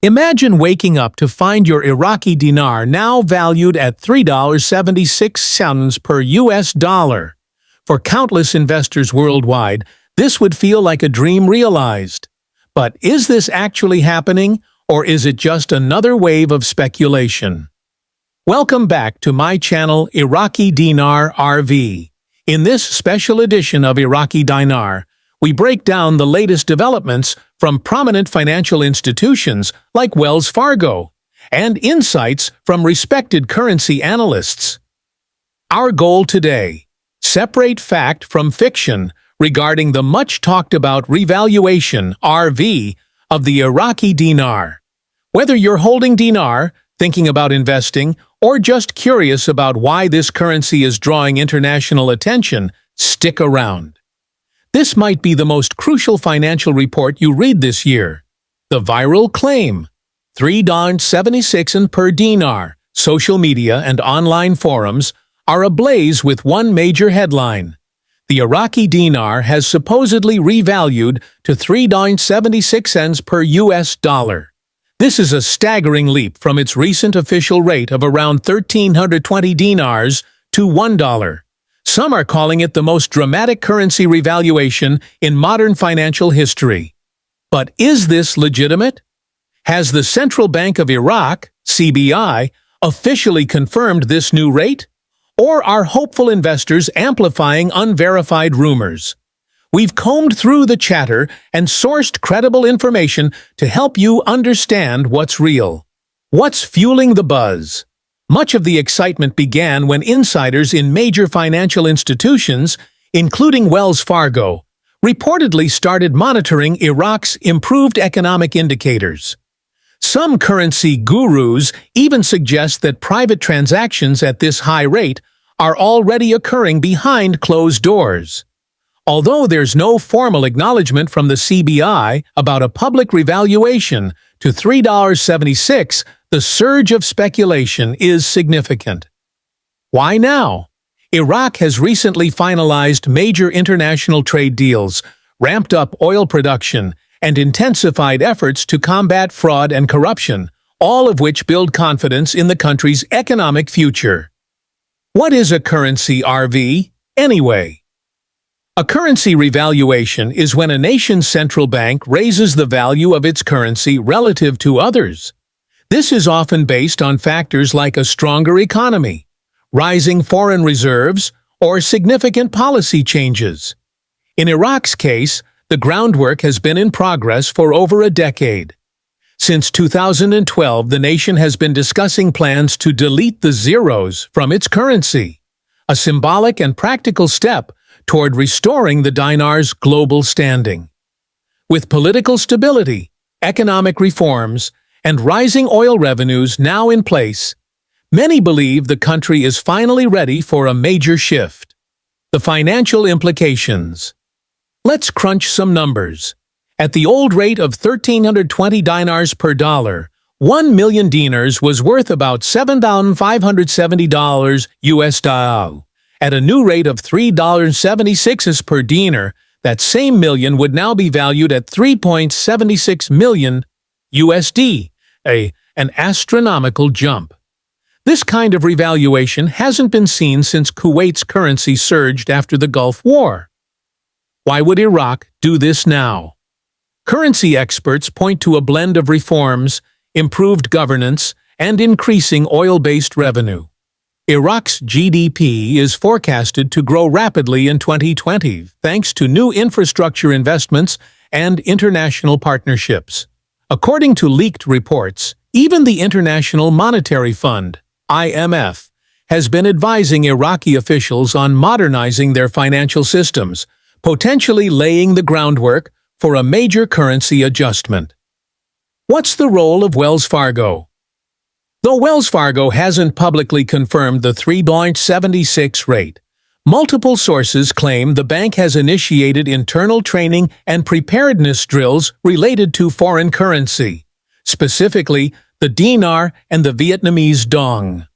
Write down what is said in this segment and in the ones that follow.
Imagine waking up to find your Iraqi dinar now valued at $3.76 per US dollar. For countless investors worldwide, this would feel like a dream realized. But is this actually happening, or is it just another wave of speculation? Welcome back to my channel Iraqi Dinar RV. In this special edition of Iraqi Dinar, we break down the latest developments from prominent financial institutions like Wells Fargo and insights from respected currency analysts. Our goal today: separate fact from fiction regarding the much-talked-about revaluation (RV) of the Iraqi dinar. Whether you're holding dinar, thinking about investing, or just curious about why this currency is drawing international attention, stick around. This might be the most crucial financial report you read this year. The viral claim: $3.76 per dinar. Social media and online forums are ablaze with one major headline. The Iraqi dinar has supposedly revalued to $3.76 per US dollar. This is a staggering leap from its recent official rate of around 1,320 dinars to $1. Some are calling it the most dramatic currency revaluation in modern financial history. But is this legitimate? Has the Central Bank of Iraq, CBI, officially confirmed this new rate? Or are hopeful investors amplifying unverified rumors? We've combed through the chatter and sourced credible information to help you understand what's real. What's fueling the buzz? Much of the excitement began when insiders in major financial institutions, including Wells Fargo, reportedly started monitoring Iraq's improved economic indicators. Some currency gurus even suggest that private transactions at this high rate are already occurring behind closed doors. Although there's no formal acknowledgement from the CBI about a public revaluation to $3.76, the surge of speculation is significant. Why now? Iraq has recently finalized major international trade deals, ramped up oil production, and intensified efforts to combat fraud and corruption, all of which build confidence in the country's economic future. What is a currency RV, anyway? A currency revaluation is when a nation's central bank raises the value of its currency relative to others. This is often based on factors like a stronger economy, rising foreign reserves, or significant policy changes. In Iraq's case, the groundwork has been in progress for over a decade. Since 2012, the nation has been discussing plans to delete the zeros from its currency, a symbolic and practical step toward restoring the dinar's global standing. With political stability, economic reforms, and rising oil revenues now in place, many believe the country is finally ready for a major shift. The financial implications. Let's crunch some numbers. At the old rate of 1,320 dinars per dollar, 1 million dinars was worth about $7,570 US dollar. At a new rate of $3.76 per dinar, that same million would now be valued at $3.76 million USD, an astronomical jump. This kind of revaluation hasn't been seen since Kuwait's currency surged after the Gulf War. Why would Iraq do this now? Currency experts point to a blend of reforms, improved governance, and increasing oil-based revenue. Iraq's GDP is forecasted to grow rapidly in 2020 thanks to new infrastructure investments and international partnerships. According to leaked reports, even the International Monetary Fund, IMF, has been advising Iraqi officials on modernizing their financial systems, potentially laying the groundwork for a major currency adjustment. What's the role of Wells Fargo? Though Wells Fargo hasn't publicly confirmed the $3.76 rate, multiple sources claim the bank has initiated internal training and preparedness drills related to foreign currency, specifically the dinar and the Vietnamese dong.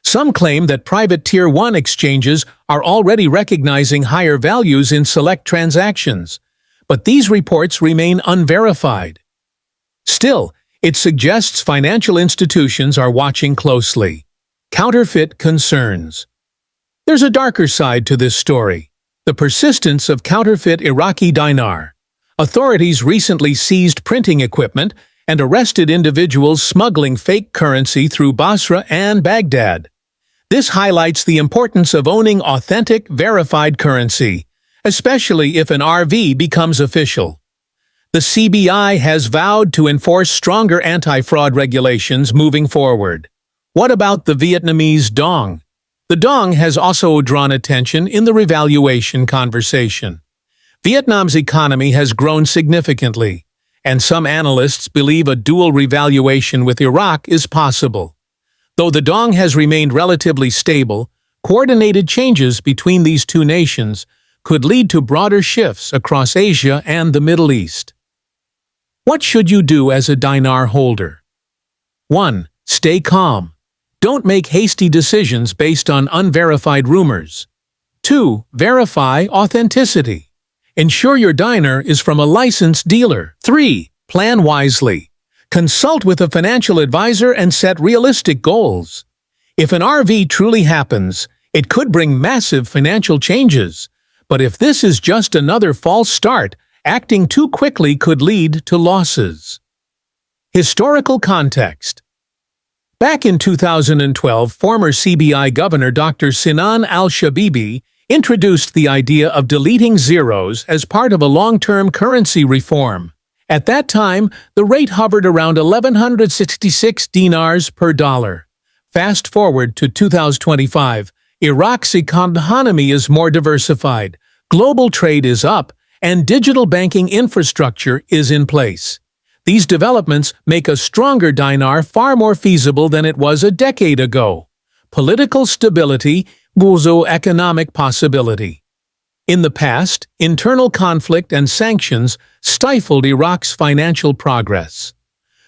Some claim that private Tier 1 exchanges are already recognizing higher values in select transactions, but these reports remain unverified. Still, It suggests financial institutions are watching closely. Counterfeit concerns. There's a darker side to this story: the persistence of counterfeit Iraqi dinar. Authorities recently seized printing equipment and arrested individuals smuggling fake currency through Basra and Baghdad. This highlights the importance of owning authentic, verified currency, especially if an RV becomes official. The CBI has vowed to enforce stronger anti-fraud regulations moving forward. What about the Vietnamese dong? The dong has also drawn attention in the revaluation conversation. Vietnam's economy has grown significantly, and some analysts believe a dual revaluation with Iraq is possible. Though the dong has remained relatively stable, coordinated changes between these two nations could lead to broader shifts across Asia and the Middle East. What should you do as a dinar holder? 1. Stay calm. Don't make hasty decisions based on unverified rumors. 2. Verify authenticity. Ensure your dinar is from a licensed dealer. 3. Plan wisely. Consult with a financial advisor and set realistic goals. If an RV truly happens, it could bring massive financial changes. But if this is just another false start, acting too quickly could lead to losses. Historical context. Back in 2012, former CBI Governor Dr. Sinan al-Shabibi introduced the idea of deleting zeros as part of a long-term currency reform. At that time, the rate hovered around 1,166 dinars per dollar. Fast forward to 2025, Iraq's economy is more diversified, global trade is up, and digital banking infrastructure is in place. These developments make a stronger dinar far more feasible than it was a decade ago. Political stability equals economic possibility. In the past, internal conflict and sanctions stifled Iraq's financial progress.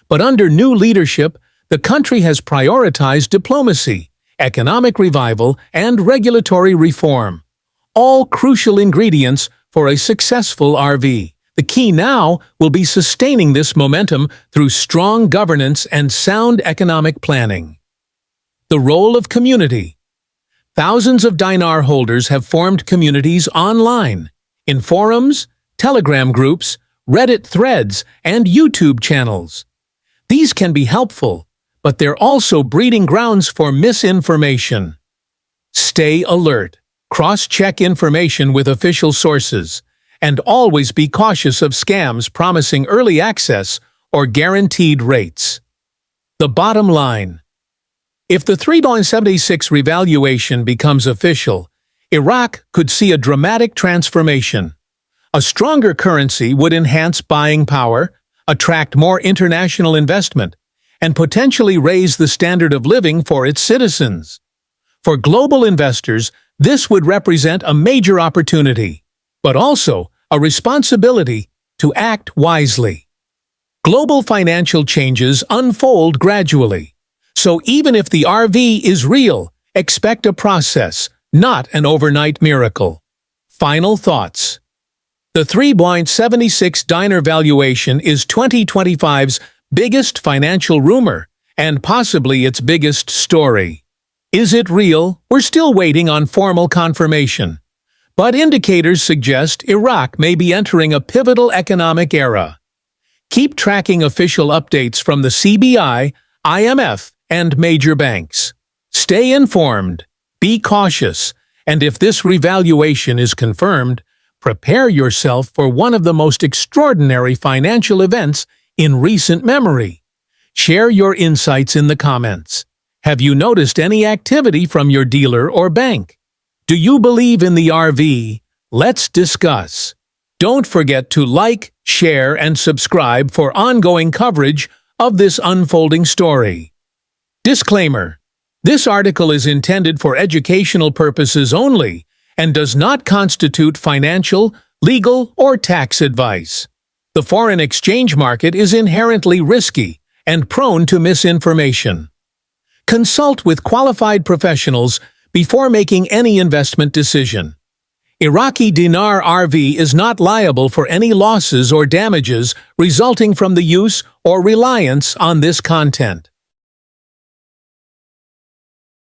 But under new leadership, the country has prioritized diplomacy, economic revival, and regulatory reform, all crucial ingredients for a successful RV. The key now will be sustaining this momentum through strong governance and sound economic planning. The role of community. Thousands of dinar holders have formed communities online, in forums, Telegram groups, Reddit threads, and YouTube channels. These can be helpful, but they're also breeding grounds for misinformation. Stay alert. Cross-check information with official sources, and always be cautious of scams promising early access or guaranteed rates. The bottom line. If the 3.76 revaluation becomes official, Iraq could see a dramatic transformation. A stronger currency would enhance buying power, attract more international investment, and potentially raise the standard of living for its citizens. For global investors, this would represent a major opportunity, but also a responsibility to act wisely. Global financial changes unfold gradually, so even if the RV is real, expect a process, not an overnight miracle. Final thoughts. The 3.76 dinar valuation is 2025's biggest financial rumor and possibly its biggest story. Is it real? We're still waiting on formal confirmation. But indicators suggest Iraq may be entering a pivotal economic era. Keep tracking official updates from the CBI, IMF, and major banks. Stay informed, be cautious, and if this revaluation is confirmed, prepare yourself for one of the most extraordinary financial events in recent memory. Share your insights in the comments. Have you noticed any activity from your dealer or bank? Do you believe in the RV? Let's discuss. Don't forget to like, share, and subscribe for ongoing coverage of this unfolding story. Disclaimer: this article is intended for educational purposes only and does not constitute financial, legal, or tax advice. The foreign exchange market is inherently risky and prone to misinformation. Consult with qualified professionals before making any investment decision. Iraqi Dinar RV is not liable for any losses or damages resulting from the use or reliance on this content.